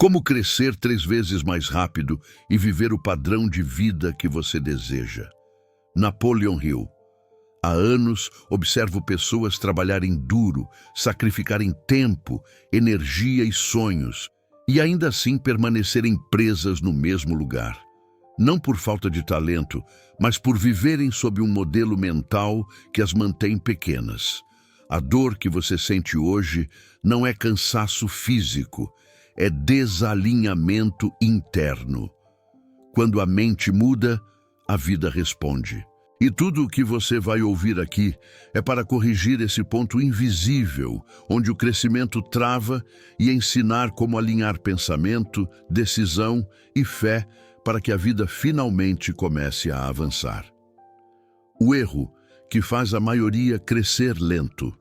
Como crescer 3 vezes mais rápido e viver o padrão de vida que você deseja? Napoleon Hill. Há anos observo pessoas trabalharem duro, sacrificarem tempo, energia e sonhos, e ainda assim permanecerem presas no mesmo lugar. Não por falta de talento, mas por viverem sob um modelo mental que as mantém pequenas. A dor que você sente hoje não é cansaço físico, é desalinhamento interno. Quando a mente muda, a vida responde. E tudo o que você vai ouvir aqui é para corrigir esse ponto invisível, onde o crescimento trava, e ensinar como alinhar pensamento, decisão e fé para que a vida finalmente comece a avançar. O erro que faz a maioria crescer lento.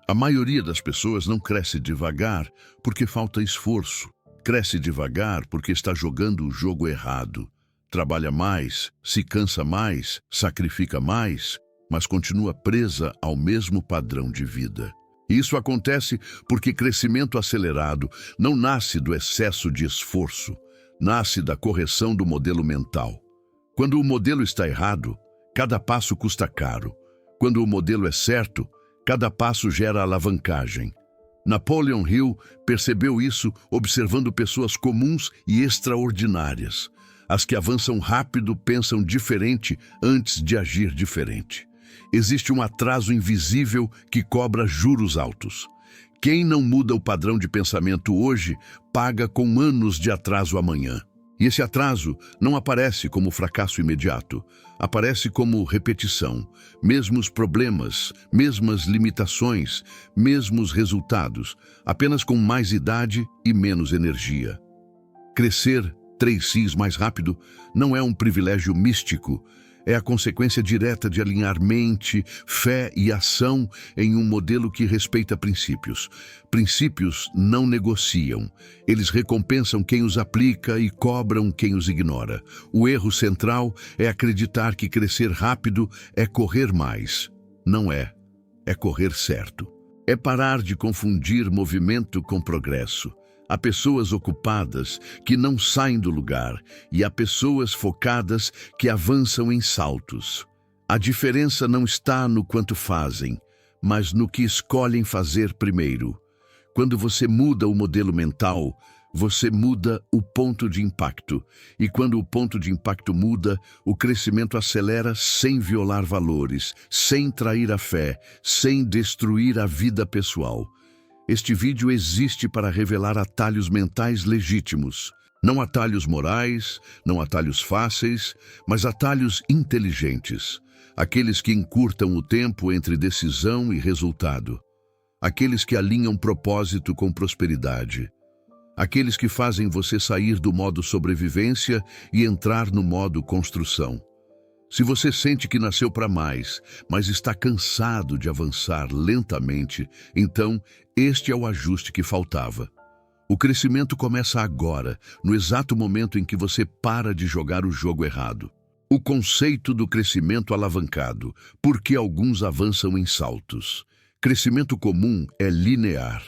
A maioria das pessoas não cresce devagar porque falta esforço. Cresce devagar porque está jogando o jogo errado. Trabalha mais, se cansa mais, sacrifica mais, mas continua presa ao mesmo padrão de vida. Isso acontece porque crescimento acelerado não nasce do excesso de esforço, nasce da correção do modelo mental. Quando o modelo está errado, cada passo custa caro. Quando o modelo é certo, cada passo gera alavancagem. Napoleon Hill percebeu isso observando pessoas comuns e extraordinárias. As que avançam rápido pensam diferente antes de agir diferente. Existe um atraso invisível que cobra juros altos. Quem não muda o padrão de pensamento hoje, paga com anos de atraso amanhã. E esse atraso não aparece como fracasso imediato, aparece como repetição, mesmos problemas, mesmas limitações, mesmos resultados, apenas com mais idade e menos energia. Crescer 3x mais rápido não é um privilégio místico, é a consequência direta de alinhar mente, fé e ação em um modelo que respeita princípios. Princípios não negociam. Eles recompensam quem os aplica e cobram quem os ignora. O erro central é acreditar que crescer rápido é correr mais. Não é. É correr certo. É parar de confundir movimento com progresso. Há pessoas ocupadas que não saem do lugar e há pessoas focadas que avançam em saltos. A diferença não está no quanto fazem, mas no que escolhem fazer primeiro. Quando você muda o modelo mental, você muda o ponto de impacto. E quando o ponto de impacto muda, o crescimento acelera sem violar valores, sem trair a fé, sem destruir a vida pessoal. Este vídeo existe para revelar atalhos mentais legítimos. Não atalhos morais, não atalhos fáceis, mas atalhos inteligentes. Aqueles que encurtam o tempo entre decisão e resultado. Aqueles que alinham propósito com prosperidade. Aqueles que fazem você sair do modo sobrevivência e entrar no modo construção. Se você sente que nasceu para mais, mas está cansado de avançar lentamente, então este é o ajuste que faltava. O crescimento começa agora, no exato momento em que você para de jogar o jogo errado. O conceito do crescimento alavancado, porque alguns avançam em saltos. Crescimento comum é linear.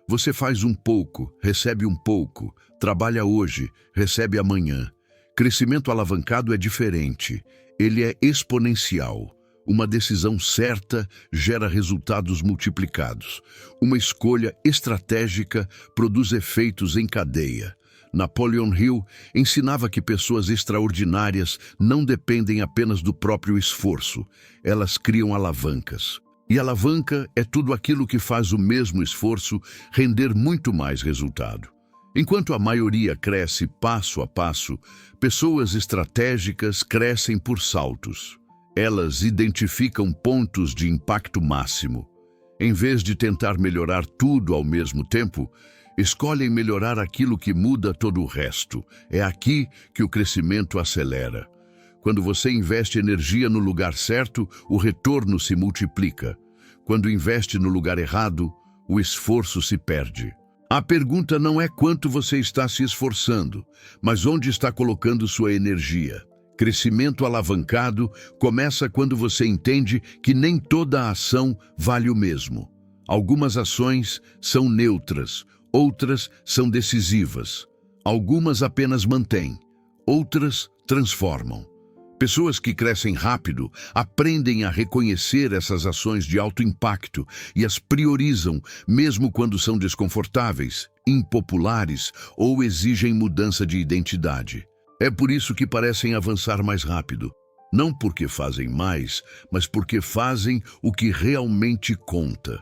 Você faz um pouco, recebe um pouco, trabalha hoje, recebe amanhã. Crescimento alavancado é diferente. Ele é exponencial. Uma decisão certa gera resultados multiplicados. Uma escolha estratégica produz efeitos em cadeia. Napoleon Hill ensinava que pessoas extraordinárias não dependem apenas do próprio esforço. Elas criam alavancas. E alavanca é tudo aquilo que faz o mesmo esforço render muito mais resultado. Enquanto a maioria cresce passo a passo, pessoas estratégicas crescem por saltos. Elas identificam pontos de impacto máximo. Em vez de tentar melhorar tudo ao mesmo tempo, escolhem melhorar aquilo que muda todo o resto. É aqui que o crescimento acelera. Quando você investe energia no lugar certo, o retorno se multiplica. Quando investe no lugar errado, o esforço se perde. A pergunta não é quanto você está se esforçando, mas onde está colocando sua energia. Crescimento alavancado começa quando você entende que nem toda ação vale o mesmo. Algumas ações são neutras, Outras são decisivas. Algumas apenas mantêm, outras transformam. Pessoas que crescem rápido aprendem a reconhecer essas ações de alto impacto e as priorizam, mesmo quando são desconfortáveis, impopulares ou exigem mudança de identidade. É por isso que parecem avançar mais rápido. Não porque fazem mais, mas porque fazem o que realmente conta.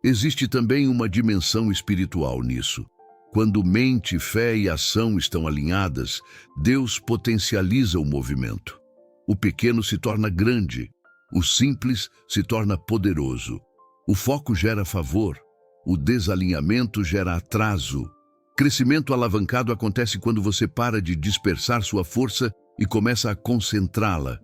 Existe também uma dimensão espiritual nisso. Quando mente, fé e ação estão alinhadas, Deus potencializa o movimento. O pequeno se torna grande, o simples se torna poderoso. O foco gera favor, o desalinhamento gera atraso. Crescimento alavancado acontece quando você para de dispersar sua força e começa a concentrá-la.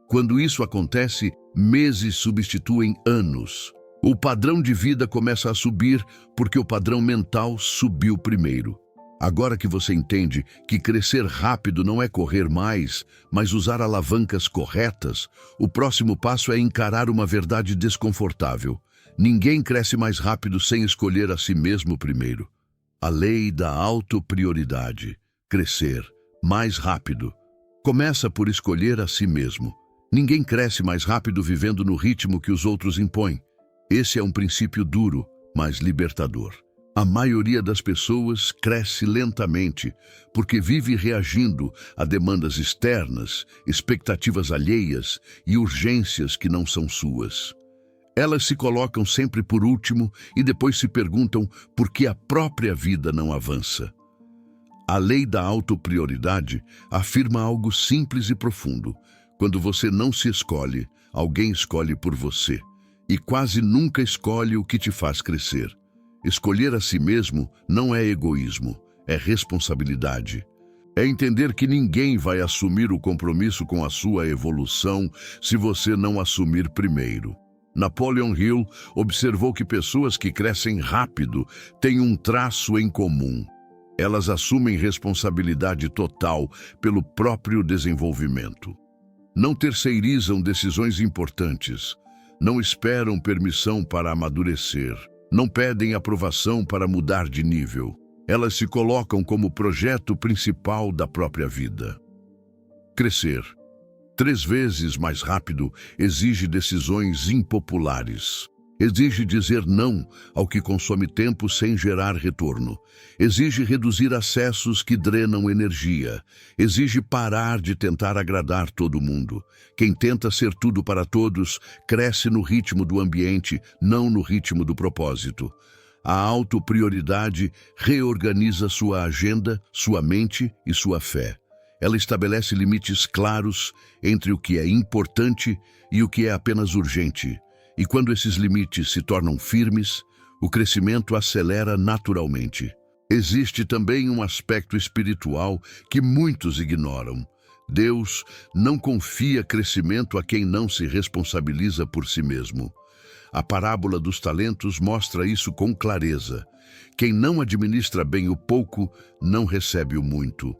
Quando isso acontece, meses substituem anos. O padrão de vida começa a subir porque o padrão mental subiu primeiro. Agora que você entende que crescer rápido não é correr mais, mas usar alavancas corretas, o próximo passo é encarar uma verdade desconfortável. Ninguém cresce mais rápido sem escolher a si mesmo primeiro. A lei da autoprioridade, crescer mais rápido, começa por escolher a si mesmo. Ninguém cresce mais rápido vivendo no ritmo que os outros impõem. Esse é um princípio duro, mas libertador. A maioria das pessoas cresce lentamente porque vive reagindo a demandas externas, expectativas alheias e urgências que não são suas. Elas se colocam sempre por último e depois se perguntam por que a própria vida não avança. A lei da autoprioridade afirma algo simples e profundo. Quando você não se escolhe, alguém escolhe por você. E quase nunca escolhe o que te faz crescer. Escolher a si mesmo não é egoísmo, é responsabilidade. É entender que ninguém vai assumir o compromisso com a sua evolução se você não assumir primeiro. Napoleon Hill observou que pessoas que crescem rápido têm um traço em comum. Elas assumem responsabilidade total pelo próprio desenvolvimento. Não terceirizam decisões importantes. Não esperam permissão para amadurecer. Não pedem aprovação para mudar de nível. Elas se colocam como projeto principal da própria vida. Crescer 3 vezes mais rápido exige decisões impopulares. Exige dizer não ao que consome tempo sem gerar retorno. Exige reduzir acessos que drenam energia. Exige parar de tentar agradar todo mundo. Quem tenta ser tudo para todos cresce no ritmo do ambiente, não no ritmo do propósito. A autoprioridade reorganiza sua agenda, sua mente e sua fé. Ela estabelece limites claros entre o que é importante e o que é apenas urgente. E quando esses limites se tornam firmes, o crescimento acelera naturalmente. Existe também um aspecto espiritual que muitos ignoram. Deus não confia crescimento a quem não se responsabiliza por si mesmo. A parábola dos talentos mostra isso com clareza. Quem não administra bem o pouco, não recebe o muito.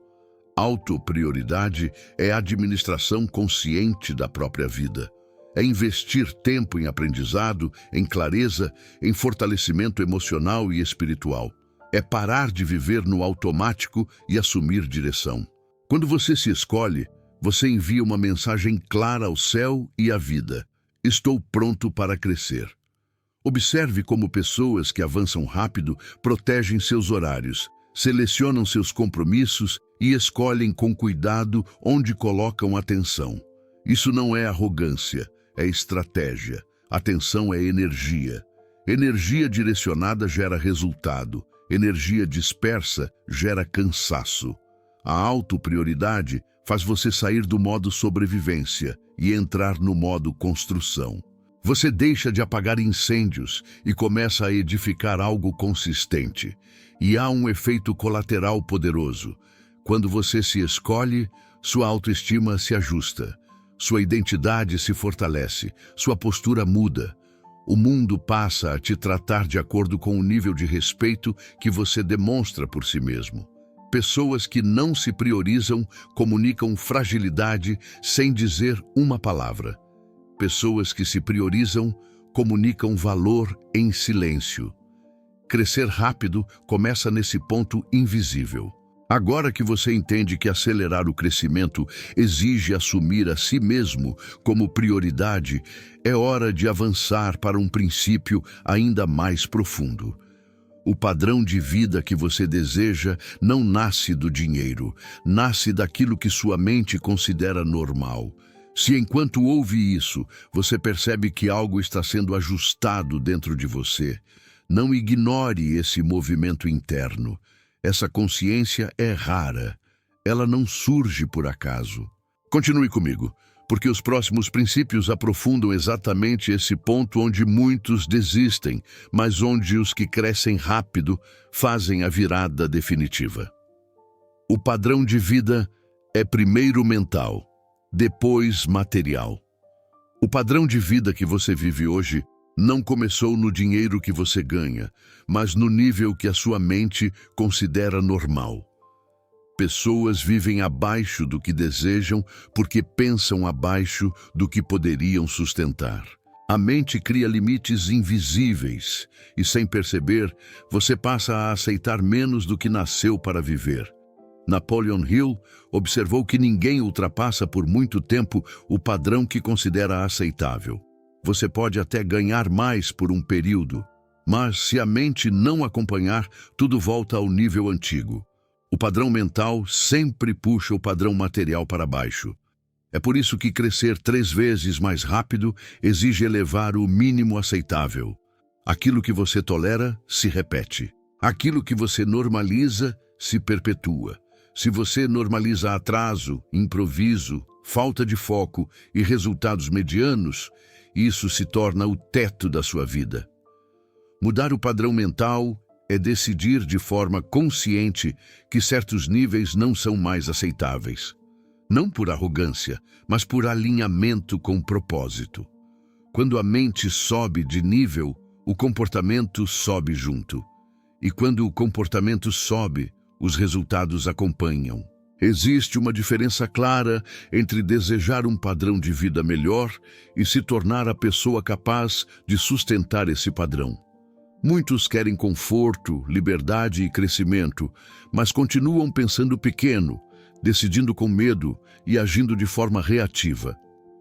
Autoprioridade é a administração consciente da própria vida. É investir tempo em aprendizado, em clareza, em fortalecimento emocional e espiritual. É parar de viver no automático e assumir direção. Quando você se escolhe, você envia uma mensagem clara ao céu e à vida. Estou pronto para crescer. Observe como pessoas que avançam rápido protegem seus horários, selecionam seus compromissos e escolhem com cuidado onde colocam atenção. Isso não é arrogância. É estratégia. Atenção é energia. Energia direcionada gera resultado. Energia dispersa gera cansaço. A autoprioridade faz você sair do modo sobrevivência e entrar no modo construção. Você deixa de apagar incêndios e começa a edificar algo consistente. E há um efeito colateral poderoso. Quando você se escolhe, sua autoestima se ajusta. Sua identidade se fortalece, sua postura muda. O mundo passa a te tratar de acordo com o nível de respeito que você demonstra por si mesmo. Pessoas que não se priorizam comunicam fragilidade sem dizer uma palavra. Pessoas que se priorizam comunicam valor em silêncio. Crescer rápido começa nesse ponto invisível. Agora que você entende que acelerar o crescimento exige assumir a si mesmo como prioridade, é hora de avançar para um princípio ainda mais profundo. O padrão de vida que você deseja não nasce do dinheiro, nasce daquilo que sua mente considera normal. Se enquanto ouve isso, você percebe que algo está sendo ajustado dentro de você, não ignore esse movimento interno. Essa consciência é rara. Ela não surge por acaso. Continue comigo, porque os próximos princípios aprofundam exatamente esse ponto onde muitos desistem, mas onde os que crescem rápido fazem a virada definitiva. O padrão de vida é primeiro mental, depois material. O padrão de vida que você vive hoje não começou no dinheiro que você ganha, mas no nível que a sua mente considera normal. Pessoas vivem abaixo do que desejam porque pensam abaixo do que poderiam sustentar. A mente cria limites invisíveis e, sem perceber, você passa a aceitar menos do que nasceu para viver. Napoleon Hill observou que ninguém ultrapassa por muito tempo o padrão que considera aceitável. Você pode até ganhar mais por um período, mas se a mente não acompanhar, tudo volta ao nível antigo. O padrão mental sempre puxa o padrão material para baixo. É por isso que crescer 3 vezes mais rápido exige elevar o mínimo aceitável. Aquilo que você tolera se repete. Aquilo que você normaliza se perpetua. Se você normaliza atraso, improviso, falta de foco e resultados medianos, isso se torna o teto da sua vida. Mudar o padrão mental é decidir de forma consciente que certos níveis não são mais aceitáveis. Não por arrogância, mas por alinhamento com propósito. Quando a mente sobe de nível, o comportamento sobe junto. E quando o comportamento sobe, os resultados acompanham. Existe uma diferença clara entre desejar um padrão de vida melhor e se tornar a pessoa capaz de sustentar esse padrão. Muitos querem conforto, liberdade e crescimento, mas continuam pensando pequeno, decidindo com medo e agindo de forma reativa.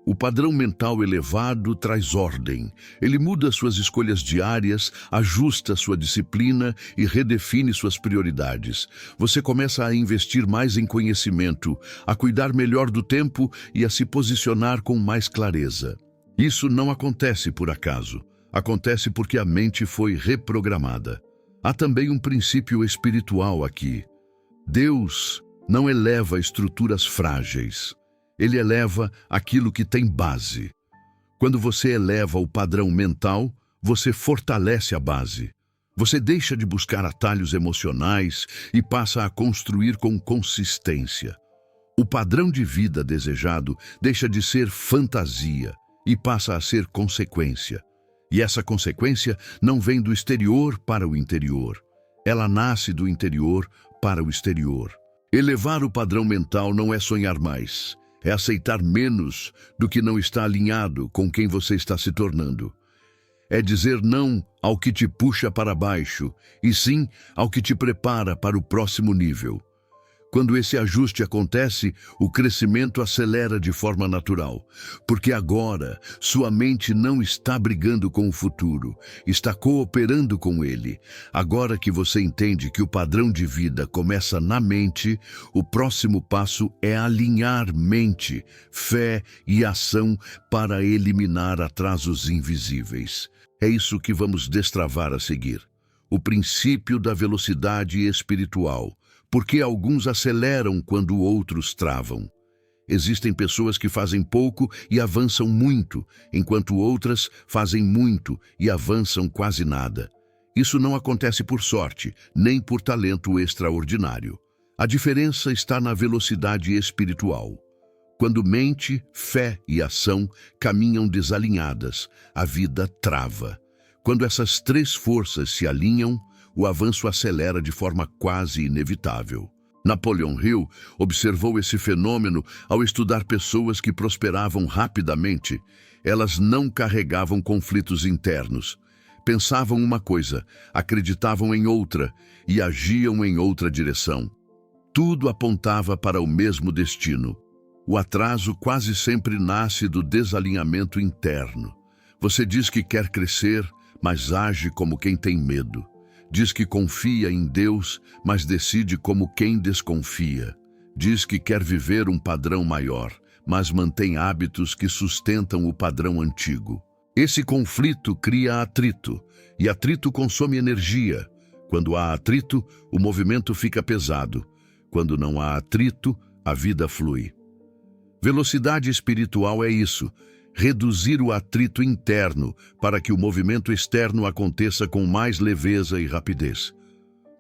O padrão mental elevado traz ordem. Ele muda suas escolhas diárias, ajusta sua disciplina e redefine suas prioridades. Você começa a investir mais em conhecimento, a cuidar melhor do tempo e a se posicionar com mais clareza. Isso não acontece por acaso. Acontece porque a mente foi reprogramada. Há também um princípio espiritual aqui. Deus não eleva estruturas frágeis. Ele eleva aquilo que tem base. Quando você eleva o padrão mental, você fortalece a base. Você deixa de buscar atalhos emocionais e passa a construir com consistência. O padrão de vida desejado deixa de ser fantasia e passa a ser consequência. E essa consequência não vem do exterior para o interior. Ela nasce do interior para o exterior. Elevar o padrão mental não é sonhar mais. É aceitar menos do que não está alinhado com quem você está se tornando. É dizer não ao que te puxa para baixo, e sim ao que te prepara para o próximo nível. Quando esse ajuste acontece, o crescimento acelera de forma natural, porque agora sua mente não está brigando com o futuro, está cooperando com ele. Agora que você entende que o padrão de vida começa na mente, o próximo passo é alinhar mente, fé e ação para eliminar atrasos invisíveis. É isso que vamos destravar a seguir. O princípio da velocidade espiritual. Porque alguns aceleram quando outros travam. Existem pessoas que fazem pouco e avançam muito, enquanto outras fazem muito e avançam quase nada. Isso não acontece por sorte, nem por talento extraordinário. A diferença está na velocidade espiritual. Quando mente, fé e ação caminham desalinhadas, a vida trava. Quando essas 3 forças se alinham, o avanço acelera de forma quase inevitável. Napoleon Hill observou esse fenômeno ao estudar pessoas que prosperavam rapidamente. Elas não carregavam conflitos internos. Pensavam uma coisa, acreditavam em outra e agiam em outra direção. Tudo apontava para o mesmo destino. O atraso quase sempre nasce do desalinhamento interno. Você diz que quer crescer, mas age como quem tem medo. Diz que confia em Deus, mas decide como quem desconfia. Diz que quer viver um padrão maior, mas mantém hábitos que sustentam o padrão antigo. Esse conflito cria atrito, e atrito consome energia. Quando há atrito, o movimento fica pesado. Quando não há atrito, a vida flui. Velocidade espiritual é isso, reduzir o atrito interno para que o movimento externo aconteça com mais leveza e rapidez.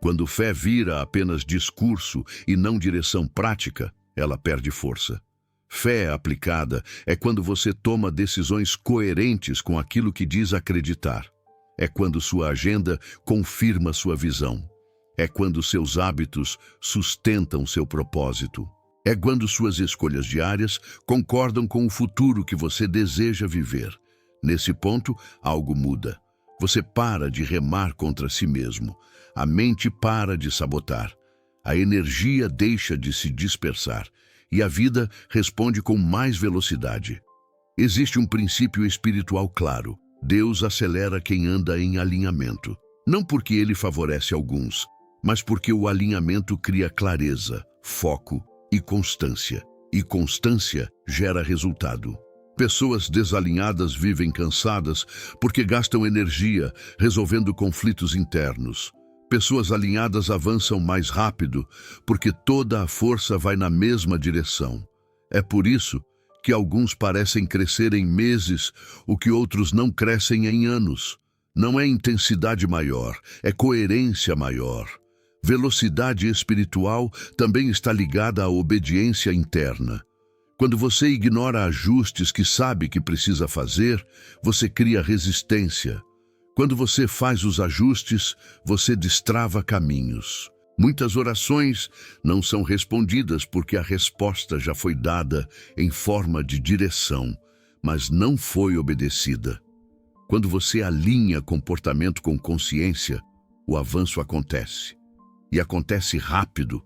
Quando fé vira apenas discurso e não direção prática, ela perde força. Fé aplicada é quando você toma decisões coerentes com aquilo que diz acreditar. É quando sua agenda confirma sua visão. É quando seus hábitos sustentam seu propósito. É quando suas escolhas diárias concordam com o futuro que você deseja viver. Nesse ponto, algo muda. Você para de remar contra si mesmo. A mente para de sabotar. A energia deixa de se dispersar. E a vida responde com mais velocidade. Existe um princípio espiritual claro. Deus acelera quem anda em alinhamento. Não porque ele favorece alguns, mas porque o alinhamento cria clareza, foco e constância. E constância gera resultado. Pessoas desalinhadas vivem cansadas porque gastam energia resolvendo conflitos internos. Pessoas alinhadas avançam mais rápido porque toda a força vai na mesma direção. É por isso que alguns parecem crescer em meses, o que outros não crescem em anos. Não é intensidade maior, é coerência maior. Velocidade espiritual também está ligada à obediência interna. Quando você ignora ajustes que sabe que precisa fazer, você cria resistência. Quando você faz os ajustes, você destrava caminhos. Muitas orações não são respondidas porque a resposta já foi dada em forma de direção, mas não foi obedecida. Quando você alinha comportamento com consciência, o avanço acontece. E acontece rápido,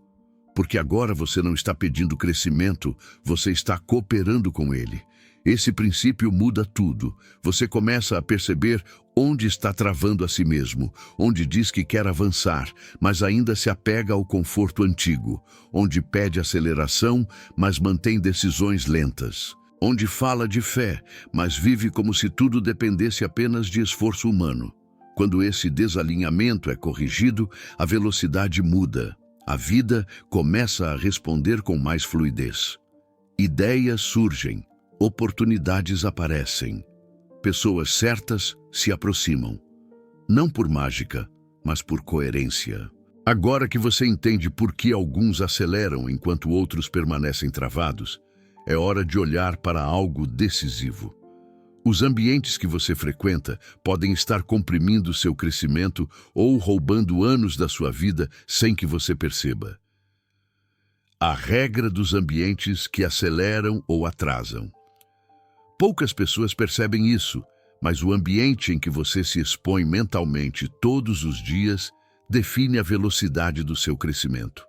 porque agora você não está pedindo crescimento, você está cooperando com ele. Esse princípio muda tudo. Você começa a perceber onde está travando a si mesmo, onde diz que quer avançar, mas ainda se apega ao conforto antigo, onde pede aceleração, mas mantém decisões lentas, onde fala de fé, mas vive como se tudo dependesse apenas de esforço humano. Quando esse desalinhamento é corrigido, a velocidade muda. A vida começa a responder com mais fluidez. Ideias surgem, oportunidades aparecem. Pessoas certas se aproximam. Não por mágica, mas por coerência. Agora que você entende por que alguns aceleram enquanto outros permanecem travados, é hora de olhar para algo decisivo. Os ambientes que você frequenta podem estar comprimindo seu crescimento ou roubando anos da sua vida sem que você perceba. A regra dos ambientes que aceleram ou atrasam. Poucas pessoas percebem isso, mas o ambiente em que você se expõe mentalmente todos os dias define a velocidade do seu crescimento.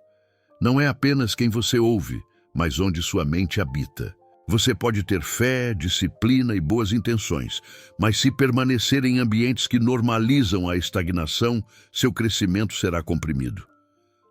Não é apenas quem você ouve, mas onde sua mente habita. Você pode ter fé, disciplina e boas intenções, mas se permanecer em ambientes que normalizam a estagnação, seu crescimento será comprimido.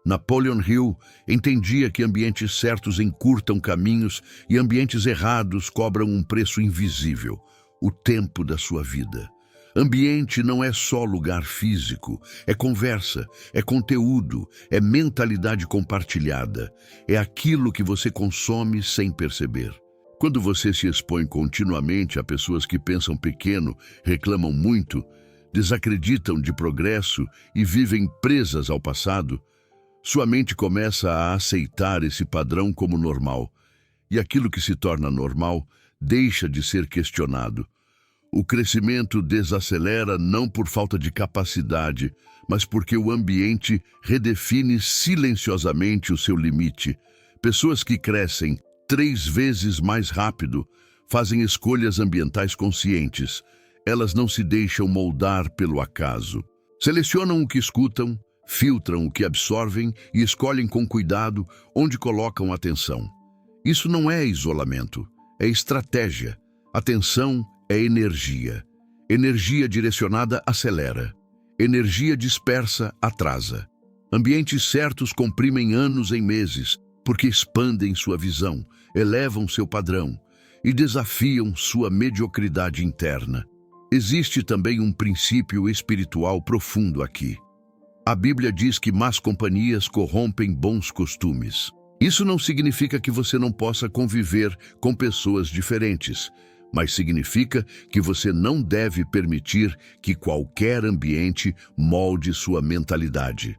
Napoleon Hill entendia que ambientes certos encurtam caminhos e ambientes errados cobram um preço invisível, o tempo da sua vida. Ambiente não é só lugar físico, é conversa, é conteúdo, é mentalidade compartilhada, é aquilo que você consome sem perceber. Quando você se expõe continuamente a pessoas que pensam pequeno, reclamam muito, desacreditam de progresso e vivem presas ao passado, sua mente começa a aceitar esse padrão como normal, e aquilo que se torna normal deixa de ser questionado. O crescimento desacelera não por falta de capacidade, mas porque o ambiente redefine silenciosamente o seu limite. Pessoas que crescem 3 vezes mais rápido fazem escolhas ambientais conscientes. Elas não se deixam moldar pelo acaso. Selecionam o que escutam, filtram o que absorvem e escolhem com cuidado onde colocam atenção. Isso não é isolamento, é estratégia. Atenção é energia. Energia direcionada acelera. Energia dispersa atrasa. Ambientes certos comprimem anos em meses, porque expandem sua visão, elevam seu padrão e desafiam sua mediocridade interna. Existe também um princípio espiritual profundo aqui. A Bíblia diz que más companhias corrompem bons costumes. Isso não significa que você não possa conviver com pessoas diferentes, mas significa que você não deve permitir que qualquer ambiente molde sua mentalidade.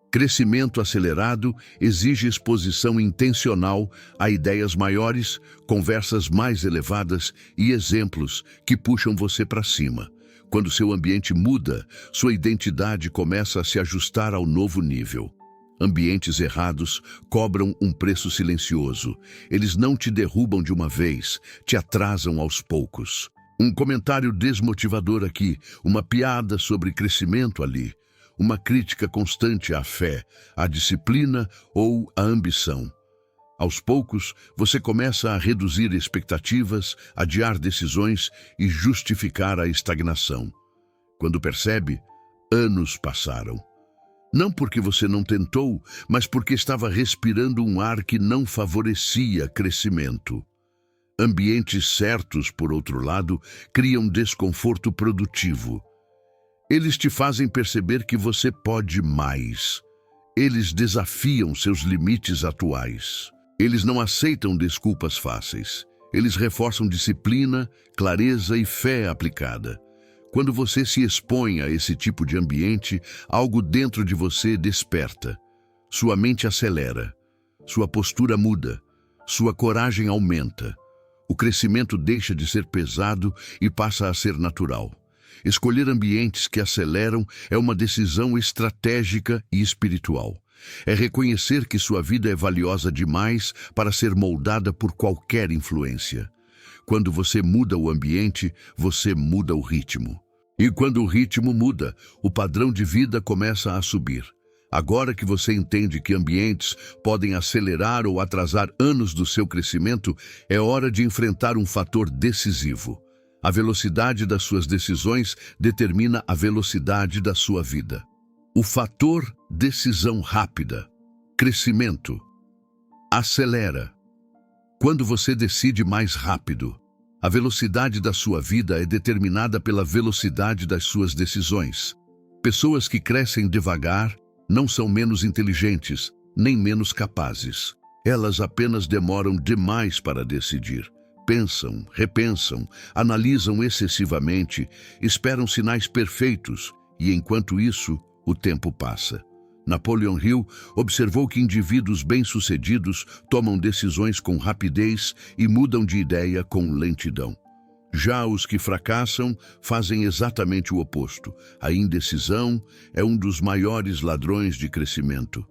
Crescimento acelerado exige exposição intencional a ideias maiores, conversas mais elevadas e exemplos que puxam você para cima. Quando seu ambiente muda, sua identidade começa a se ajustar ao novo nível. Ambientes errados cobram um preço silencioso. Eles não te derrubam de uma vez, te atrasam aos poucos. Um comentário desmotivador aqui, uma piada sobre crescimento ali, uma crítica constante à fé, à disciplina ou à ambição. Aos poucos, você começa a reduzir expectativas, adiar decisões e justificar a estagnação. Quando percebe, anos passaram. Não porque você não tentou, mas porque estava respirando um ar que não favorecia crescimento. Ambientes certos, por outro lado, criam desconforto produtivo. Eles te fazem perceber que você pode mais. Eles desafiam seus limites atuais. Eles não aceitam desculpas fáceis. Eles reforçam disciplina, clareza e fé aplicada. Quando você se expõe a esse tipo de ambiente, algo dentro de você desperta. Sua mente acelera. Sua postura muda. Sua coragem aumenta. O crescimento deixa de ser pesado e passa a ser natural. Escolher ambientes que aceleram é uma decisão estratégica e espiritual. É reconhecer que sua vida é valiosa demais para ser moldada por qualquer influência. Quando você muda o ambiente, você muda o ritmo. E quando o ritmo muda, o padrão de vida começa a subir. Agora que você entende que ambientes podem acelerar ou atrasar anos do seu crescimento, é hora de enfrentar um fator decisivo. A velocidade das suas decisões determina a velocidade da sua vida. O fator decisão rápida. Crescimento. Acelera. Quando você decide mais rápido, a velocidade da sua vida é determinada pela velocidade das suas decisões. Pessoas que crescem devagar não são menos inteligentes, nem menos capazes. Elas apenas demoram demais para decidir. Pensam, repensam, analisam excessivamente, esperam sinais perfeitos e, enquanto isso, o tempo passa. Napoleon Hill observou que indivíduos bem-sucedidos tomam decisões com rapidez e mudam de ideia com lentidão. Já os que fracassam fazem exatamente o oposto. A indecisão é um dos maiores ladrões de crescimento.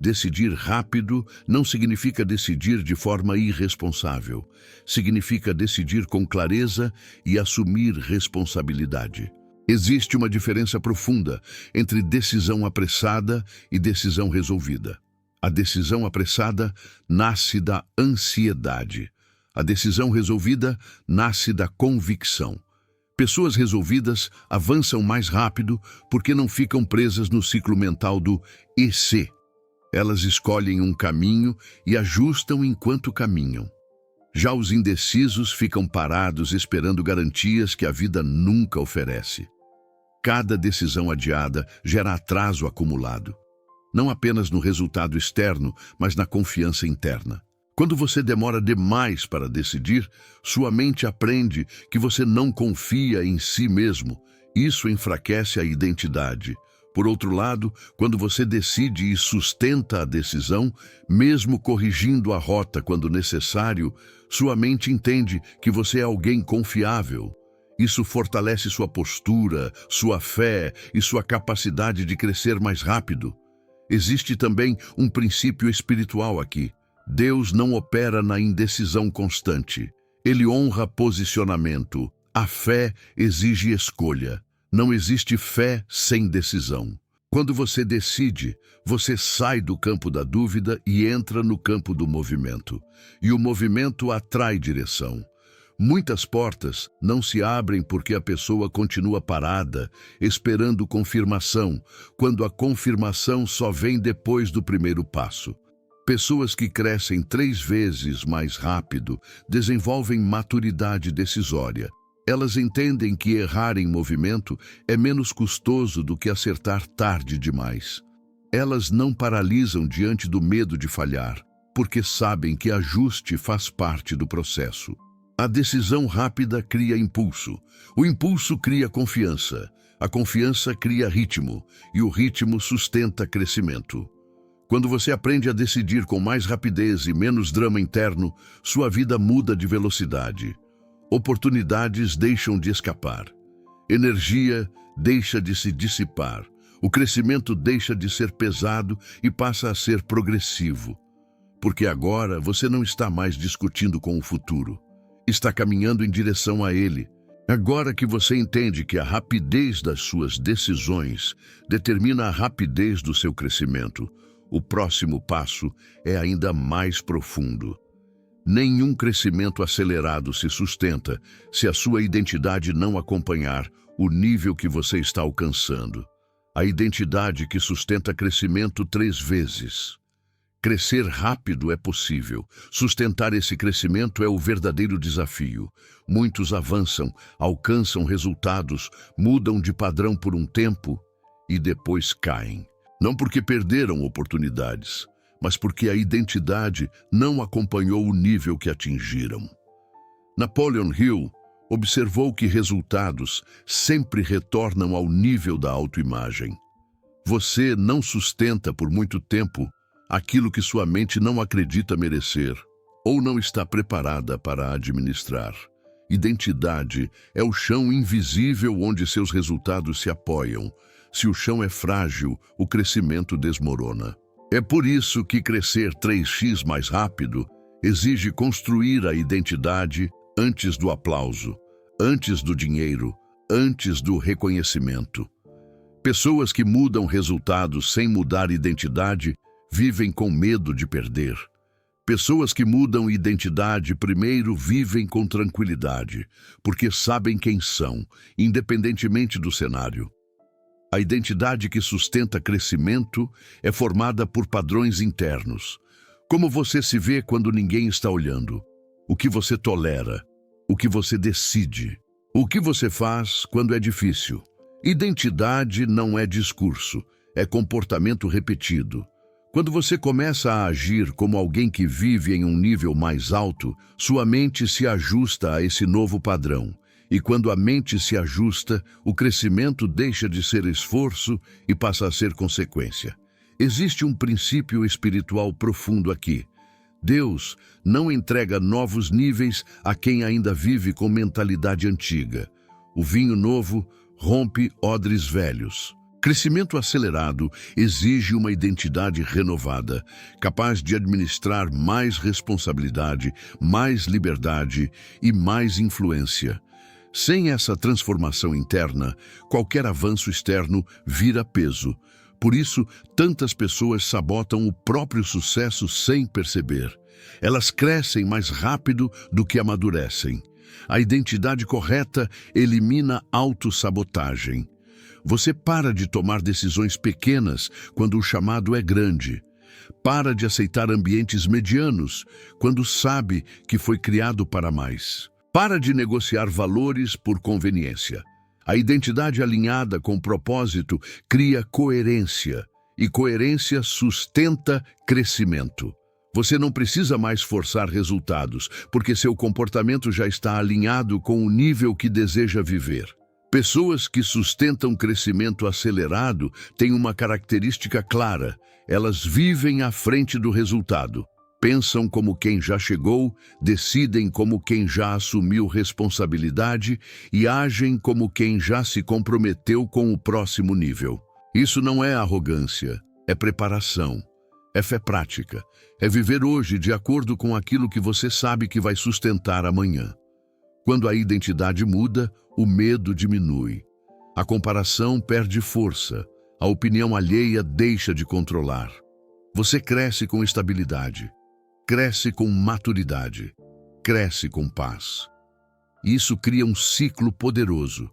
Decidir rápido não significa decidir de forma irresponsável. Significa decidir com clareza e assumir responsabilidade. Existe uma diferença profunda entre decisão apressada e decisão resolvida. A decisão apressada nasce da ansiedade. A decisão resolvida nasce da convicção. Pessoas resolvidas avançam mais rápido porque não ficam presas no ciclo mental do "e se". Elas escolhem um caminho e ajustam enquanto caminham. Já os indecisos ficam parados esperando garantias que a vida nunca oferece. Cada decisão adiada gera atraso acumulado, não apenas no resultado externo, mas na confiança interna. Quando você demora demais para decidir, sua mente aprende que você não confia em si mesmo. Isso enfraquece a identidade. Por outro lado, quando você decide e sustenta a decisão, mesmo corrigindo a rota quando necessário, sua mente entende que você é alguém confiável. Isso fortalece sua postura, sua fé e sua capacidade de crescer mais rápido. Existe também um princípio espiritual aqui. Deus não opera na indecisão constante. Ele honra posicionamento, A fé exige escolha. Não existe fé sem decisão. Quando você decide, você sai do campo da dúvida e entra no campo do movimento. E o movimento atrai direção. Muitas portas não se abrem porque a pessoa continua parada, esperando confirmação, quando a confirmação só vem depois do primeiro passo. Pessoas que crescem 3 vezes mais rápido desenvolvem maturidade decisória. Elas entendem que errar em movimento é menos custoso do que acertar tarde demais. Elas não paralisam diante do medo de falhar, porque sabem que ajuste faz parte do processo. A decisão rápida cria impulso. O impulso cria confiança. A confiança cria ritmo. E o ritmo sustenta crescimento. Quando você aprende a decidir com mais rapidez e menos drama interno, sua vida muda de velocidade. Oportunidades deixam de escapar. Energia deixa de se dissipar. O crescimento deixa de ser pesado e passa a ser progressivo. Porque agora você não está mais discutindo com o futuro. Está caminhando em direção a ele. Agora que você entende que a rapidez das suas decisões determina a rapidez do seu crescimento, o próximo passo é ainda mais profundo. Nenhum crescimento acelerado se sustenta se a sua identidade não acompanhar o nível que você está alcançando. A identidade que sustenta crescimento 3 vezes. Crescer rápido é possível. Sustentar esse crescimento é o verdadeiro desafio. Muitos avançam, alcançam resultados, mudam de padrão por um tempo e depois caem. Não porque perderam oportunidades, mas porque a identidade não acompanhou o nível que atingiram. Napoleon Hill observou que resultados sempre retornam ao nível da autoimagem. Você não sustenta por muito tempo aquilo que sua mente não acredita merecer ou não está preparada para administrar. Identidade é o chão invisível onde seus resultados se apoiam. Se o chão é frágil, o crescimento desmorona. É por isso que crescer 3x mais rápido exige construir a identidade antes do aplauso, antes do dinheiro, antes do reconhecimento. Pessoas que mudam resultados sem mudar identidade vivem com medo de perder. Pessoas que mudam identidade primeiro vivem com tranquilidade, porque sabem quem são, independentemente do cenário. A identidade que sustenta crescimento é formada por padrões internos. Como você se vê quando ninguém está olhando? O que você tolera? O que você decide? O que você faz quando é difícil? Identidade não é discurso, é comportamento repetido. Quando você começa a agir como alguém que vive em um nível mais alto, sua mente se ajusta a esse novo padrão. E quando a mente se ajusta, o crescimento deixa de ser esforço e passa a ser consequência. Existe um princípio espiritual profundo aqui. Deus não entrega novos níveis a quem ainda vive com mentalidade antiga. O vinho novo rompe odres velhos. Crescimento acelerado exige uma identidade renovada, capaz de administrar mais responsabilidade, mais liberdade e mais influência. Sem essa transformação interna, qualquer avanço externo vira peso. Por isso, tantas pessoas sabotam o próprio sucesso sem perceber. Elas crescem mais rápido do que amadurecem. A identidade correta elimina autossabotagem. Você para de tomar decisões pequenas quando o chamado é grande. Para de aceitar ambientes medianos quando sabe que foi criado para mais. Para de negociar valores por conveniência. A identidade alinhada com propósito cria coerência, e coerência sustenta crescimento. Você não precisa mais forçar resultados, porque seu comportamento já está alinhado com o nível que deseja viver. Pessoas que sustentam crescimento acelerado têm uma característica clara: elas vivem à frente do resultado. Pensam como quem já chegou, decidem como quem já assumiu responsabilidade e agem como quem já se comprometeu com o próximo nível. Isso não é arrogância, é preparação, é fé prática, é viver hoje de acordo com aquilo que você sabe que vai sustentar amanhã. Quando a identidade muda, o medo diminui. A comparação perde força. A opinião alheia deixa de controlar. Você cresce com estabilidade, cresce com maturidade, cresce com paz. Isso cria um ciclo poderoso.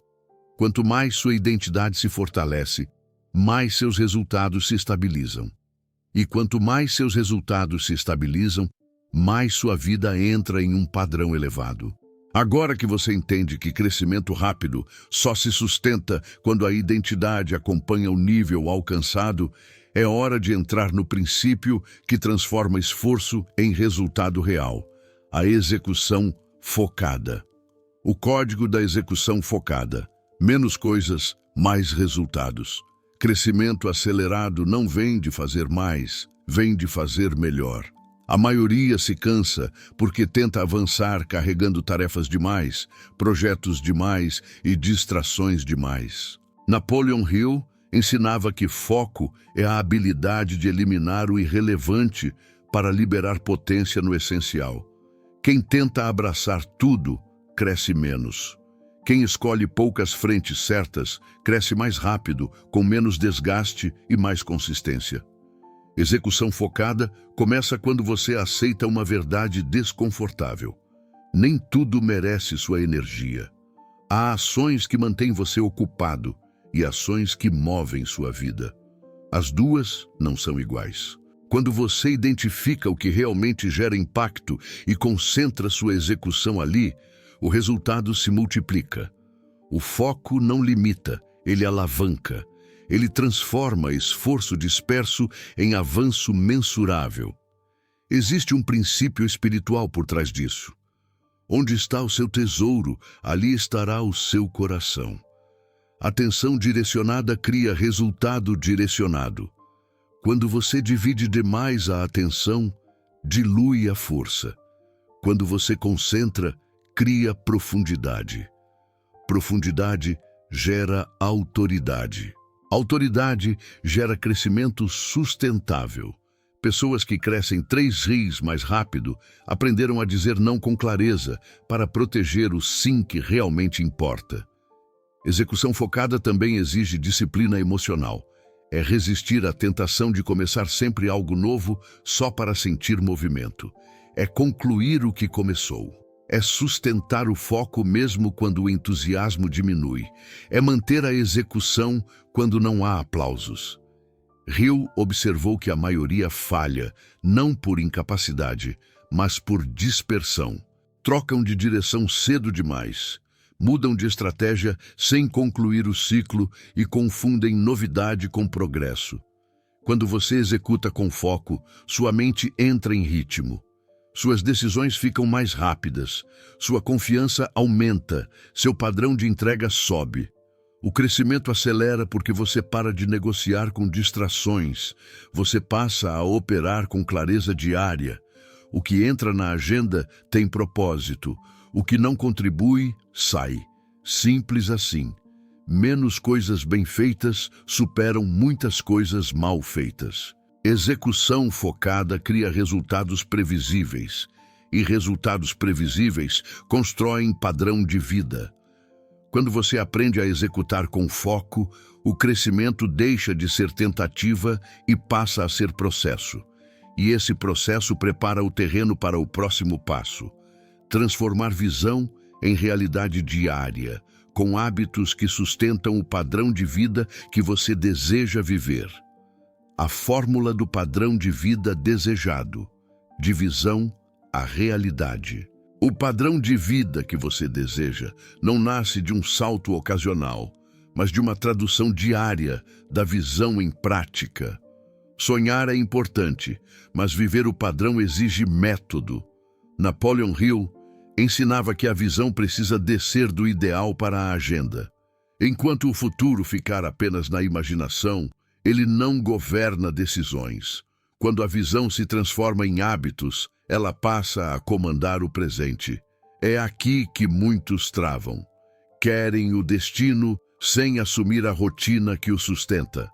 Quanto mais sua identidade se fortalece, mais seus resultados se estabilizam. E quanto mais seus resultados se estabilizam, mais sua vida entra em um padrão elevado. Agora que você entende que crescimento rápido só se sustenta quando a identidade acompanha o nível alcançado, é hora de entrar no princípio que transforma esforço em resultado real, a execução focada. O código da execução focada: menos coisas, mais resultados. Crescimento acelerado não vem de fazer mais, vem de fazer melhor. A maioria se cansa porque tenta avançar carregando tarefas demais, projetos demais e distrações demais. Napoleon Hill ensinava que foco é a habilidade de eliminar o irrelevante para liberar potência no essencial. Quem tenta abraçar tudo, cresce menos. Quem escolhe poucas frentes certas, cresce mais rápido, com menos desgaste e mais consistência. Execução focada começa quando você aceita uma verdade desconfortável. Nem tudo merece sua energia. Há ações que mantêm você ocupado e ações que movem sua vida. As duas não são iguais. Quando você identifica o que realmente gera impacto e concentra sua execução ali, o resultado se multiplica. O foco não limita, ele alavanca. Ele transforma esforço disperso em avanço mensurável. Existe um princípio espiritual por trás disso. Onde está o seu tesouro, ali estará o seu coração. Atenção direcionada cria resultado direcionado. Quando você divide demais a atenção, dilui a força. Quando você concentra, cria profundidade. Profundidade gera autoridade. Autoridade gera crescimento sustentável. Pessoas que crescem 3 rios mais rápido aprenderam a dizer não com clareza para proteger o sim que realmente importa. Execução focada também exige disciplina emocional. É resistir à tentação de começar sempre algo novo só para sentir movimento. É concluir o que começou. É sustentar o foco mesmo quando o entusiasmo diminui. É manter a execução quando não há aplausos. Hill observou que a maioria falha, não por incapacidade, mas por dispersão. Trocam de direção cedo demais. Mudam de estratégia sem concluir o ciclo e confundem novidade com progresso. Quando você executa com foco, sua mente entra em ritmo. Suas decisões ficam mais rápidas, sua confiança aumenta, seu padrão de entrega sobe. O crescimento acelera porque você para de negociar com distrações, você passa a operar com clareza diária. O que entra na agenda tem propósito, o que não contribui, sai. Simples assim. Menos coisas bem feitas superam muitas coisas mal feitas. Execução focada cria resultados previsíveis, e resultados previsíveis constroem padrão de vida. Quando você aprende a executar com foco, o crescimento deixa de ser tentativa e passa a ser processo. E esse processo prepara o terreno para o próximo passo. Transformar visão em realidade diária, com hábitos que sustentam o padrão de vida que você deseja viver. A fórmula do padrão de vida desejado, de visão à realidade. O padrão de vida que você deseja não nasce de um salto ocasional, mas de uma tradução diária da visão em prática. Sonhar é importante, mas viver o padrão exige método. Napoleon Hill ensinava que a visão precisa descer do ideal para a agenda. Enquanto o futuro ficar apenas na imaginação, ele não governa decisões. Quando a visão se transforma em hábitos, ela passa a comandar o presente. É aqui que muitos travam. Querem o destino sem assumir a rotina que o sustenta.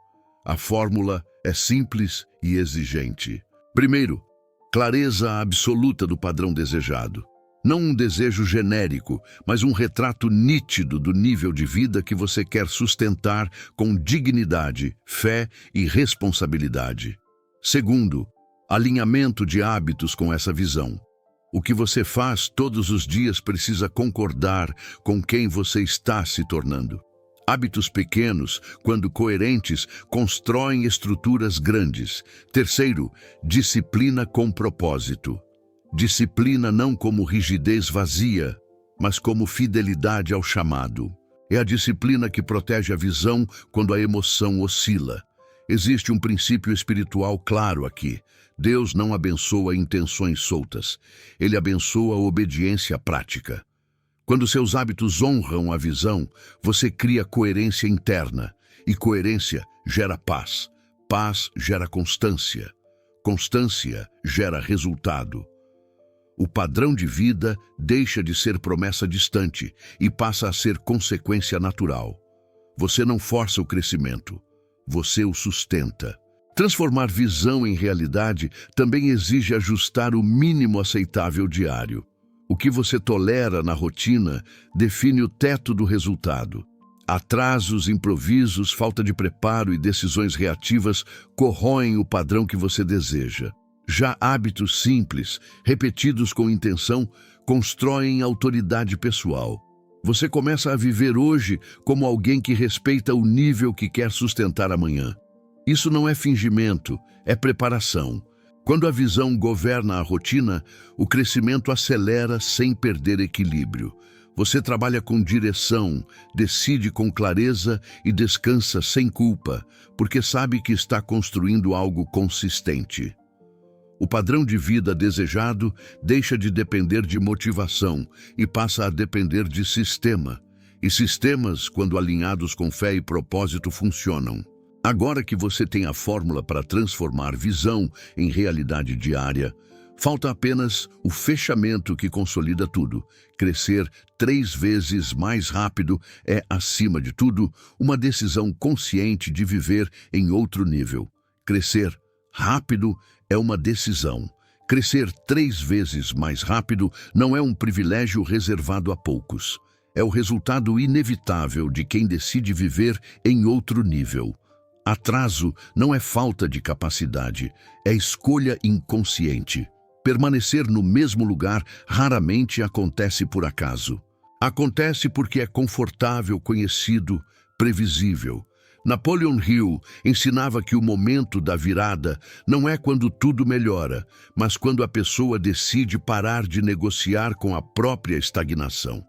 A fórmula é simples e exigente. Primeiro, clareza absoluta do padrão desejado. Não um desejo genérico, mas um retrato nítido do nível de vida que você quer sustentar com dignidade, fé e responsabilidade. Segundo, alinhamento de hábitos com essa visão. O que você faz todos os dias precisa concordar com quem você está se tornando. Hábitos pequenos, quando coerentes, constroem estruturas grandes. Terceiro, disciplina com propósito. Disciplina não como rigidez vazia, mas como fidelidade ao chamado. É a disciplina que protege a visão quando a emoção oscila. Existe um princípio espiritual claro aqui. Deus não abençoa intenções soltas. Ele abençoa a obediência prática. Quando seus hábitos honram a visão, você cria coerência interna. E coerência gera paz. Paz gera constância. Constância gera resultado. O padrão de vida deixa de ser promessa distante e passa a ser consequência natural. Você não força o crescimento, você o sustenta. Transformar visão em realidade também exige ajustar o mínimo aceitável diário. O que você tolera na rotina define o teto do resultado. Atrasos, improvisos, falta de preparo e decisões reativas corroem o padrão que você deseja. Já hábitos simples, repetidos com intenção, constroem autoridade pessoal. Você começa a viver hoje como alguém que respeita o nível que quer sustentar amanhã. Isso não é fingimento, é preparação. Quando a visão governa a rotina, o crescimento acelera sem perder equilíbrio. Você trabalha com direção, decide com clareza e descansa sem culpa, porque sabe que está construindo algo consistente. O padrão de vida desejado deixa de depender de motivação e passa a depender de sistema. E sistemas, quando alinhados com fé e propósito, funcionam. Agora que você tem a fórmula para transformar visão em realidade diária, falta apenas o fechamento que consolida tudo. Crescer 3 vezes mais rápido é, acima de tudo, uma decisão consciente de viver em outro nível. Crescer rápido é uma decisão. Crescer 3 vezes mais rápido não é um privilégio reservado a poucos. É o resultado inevitável de quem decide viver em outro nível. Atraso não é falta de capacidade, é escolha inconsciente. Permanecer no mesmo lugar raramente acontece por acaso. Acontece porque é confortável, conhecido, previsível. Napoleon Hill ensinava que o momento da virada não é quando tudo melhora, mas quando a pessoa decide parar de negociar com a própria estagnação.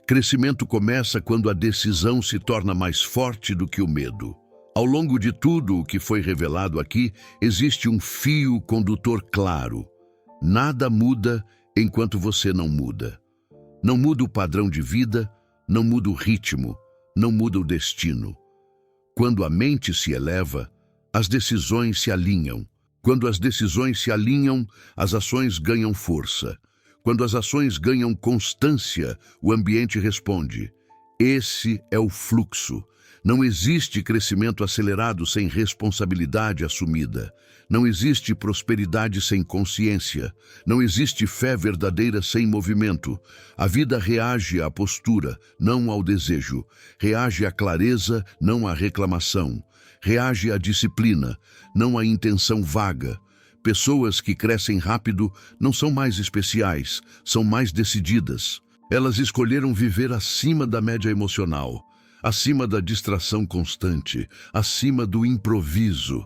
Crescimento começa quando a decisão se torna mais forte do que o medo. Ao longo de tudo o que foi revelado aqui, existe um fio condutor claro. Nada muda enquanto você não muda. Não muda o padrão de vida, não muda o ritmo, não muda o destino. Quando a mente se eleva, as decisões se alinham. Quando as decisões se alinham, as ações ganham força. Quando as ações ganham constância, o ambiente responde. Esse é o fluxo. Não existe crescimento acelerado sem responsabilidade assumida. Não existe prosperidade sem consciência. Não existe fé verdadeira sem movimento. A vida reage à postura, não ao desejo. Reage à clareza, não à reclamação. Reage à disciplina, não à intenção vaga. Pessoas que crescem rápido não são mais especiais, são mais decididas. Elas escolheram viver acima da média emocional, acima da distração constante, acima do improviso.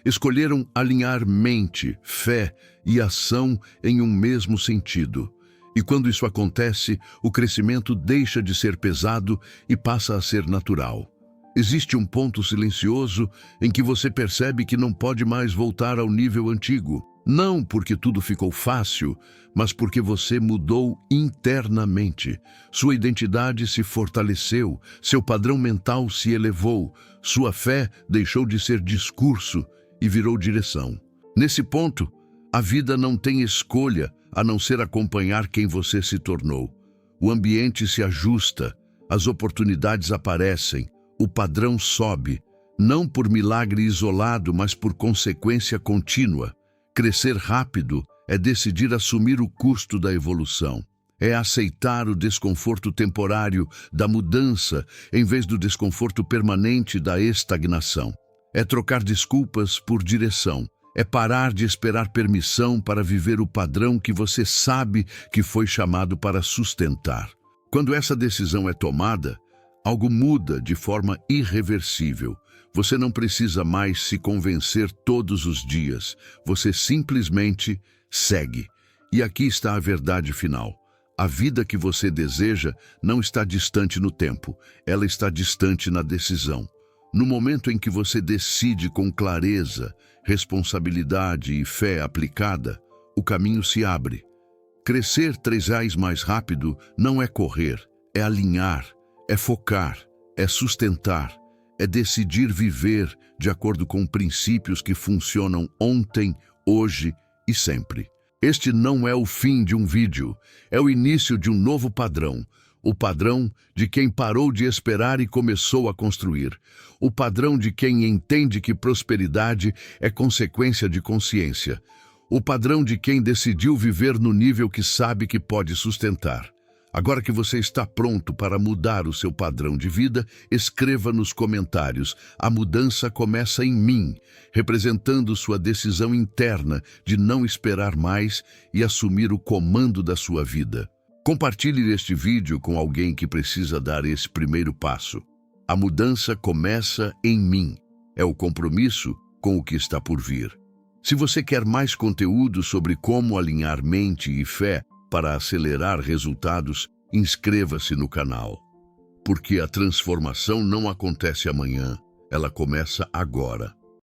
Escolheram alinhar mente, fé e ação em um mesmo sentido. E quando isso acontece, o crescimento deixa de ser pesado e passa a ser natural. Existe um ponto silencioso em que você percebe que não pode mais voltar ao nível antigo. Não porque tudo ficou fácil, mas porque você mudou internamente. Sua identidade se fortaleceu, seu padrão mental se elevou, sua fé deixou de ser discurso e virou direção. Nesse ponto, a vida não tem escolha a não ser acompanhar quem você se tornou. O ambiente se ajusta, as oportunidades aparecem, o padrão sobe, não por milagre isolado, mas por consequência contínua. Crescer rápido é decidir assumir o custo da evolução. É aceitar o desconforto temporário da mudança em vez do desconforto permanente da estagnação. É trocar desculpas por direção. É parar de esperar permissão para viver o padrão que você sabe que foi chamado para sustentar. Quando essa decisão é tomada, algo muda de forma irreversível. Você não precisa mais se convencer todos os dias. Você simplesmente segue. E aqui está a verdade final. A vida que você deseja não está distante no tempo. Ela está distante na decisão. No momento em que você decide com clareza, responsabilidade e fé aplicada, o caminho se abre. Crescer 3 reais mais rápido não é correr, é alinhar, é focar, é sustentar, é decidir viver de acordo com princípios que funcionam ontem, hoje e sempre. Este não é o fim de um vídeo, é o início de um novo padrão. O padrão de quem parou de esperar e começou a construir. O padrão de quem entende que prosperidade é consequência de consciência. O padrão de quem decidiu viver no nível que sabe que pode sustentar. Agora que você está pronto para mudar o seu padrão de vida, escreva nos comentários: a mudança começa em mim, representando sua decisão interna de não esperar mais e assumir o comando da sua vida. Compartilhe este vídeo com alguém que precisa dar esse primeiro passo. A mudança começa em mim. É o compromisso com o que está por vir. Se você quer mais conteúdo sobre como alinhar mente e fé para acelerar resultados, inscreva-se no canal. Porque a transformação não acontece amanhã, ela começa agora.